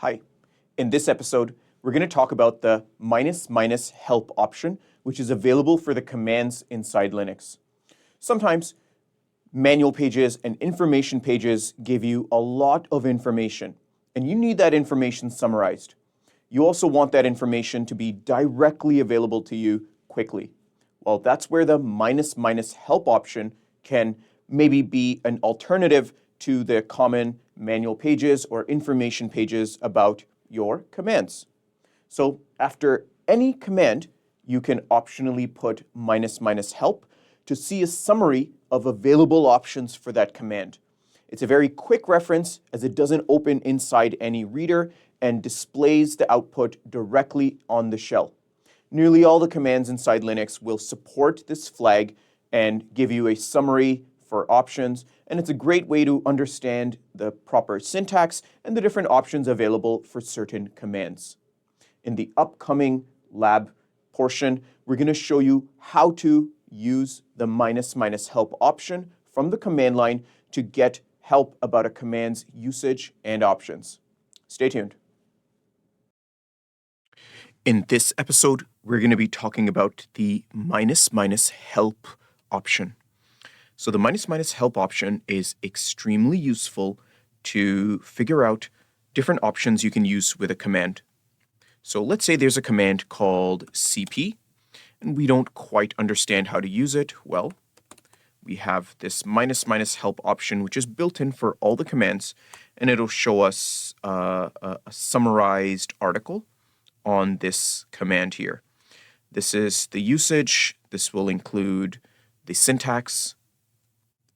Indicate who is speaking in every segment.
Speaker 1: Hi. In this episode, we're going to talk about the --" help option, which is available for the commands inside Linux. Sometimes manual pages and information pages give you a lot of information, and you need that information summarized. You also want that information to be directly available to you quickly. Well, that's where the --" help option can maybe be an alternative to the common manual pages or information pages about your commands. So after any command, you can optionally put --" help to see a summary of available options for that command. It's a very quick reference as it doesn't open inside any reader and displays the output directly on the shell. Nearly all the commands inside Linux will support this flag and give you a summary for options, and it's a great way to understand the proper syntax and the different options available for certain commands. In the upcoming lab portion, we're going to show you how to use the --" help option from the command line to get help about a command's usage and options. Stay tuned. In this episode, we're going to be talking about the --" help option. So the --" help option is extremely useful to figure out different options you can use with a command. So let's say there's a command called cp, and we don't quite understand how to use it. Well, we have this --" help option, which is built in for all the commands, and it'll show us a summarized article on this command here. This is the usage. This will include the syntax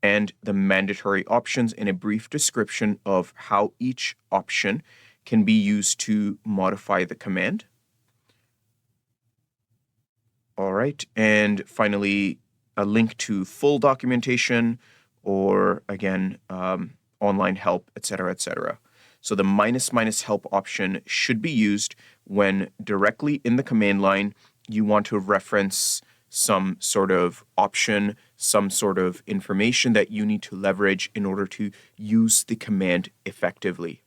Speaker 1: and the mandatory options in a brief description of how each option can be used to modify the command. All right, and finally, a link to full documentation or, again, online help, etc., etc. So the --" help option should be used when directly in the command line you want to reference some sort of option, some sort of information that you need to leverage in order to use the command effectively.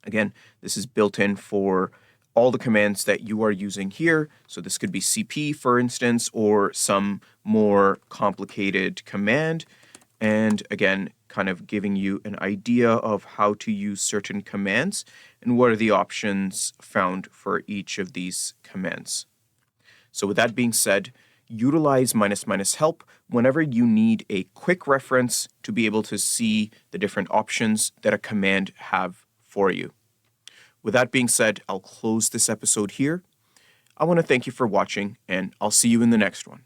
Speaker 1: Again, this is built in for all the commands that you are using here. So this could be cp, for instance, or some more complicated command. And again, kind of giving you an idea of how to use certain commands and what are the options found for each of these commands. So with that being said, utilize --" help whenever you need a quick reference to be able to see the different options that a command have for you. With that being said, I'll close this episode here. I want to thank you for watching, and I'll see you in the next one.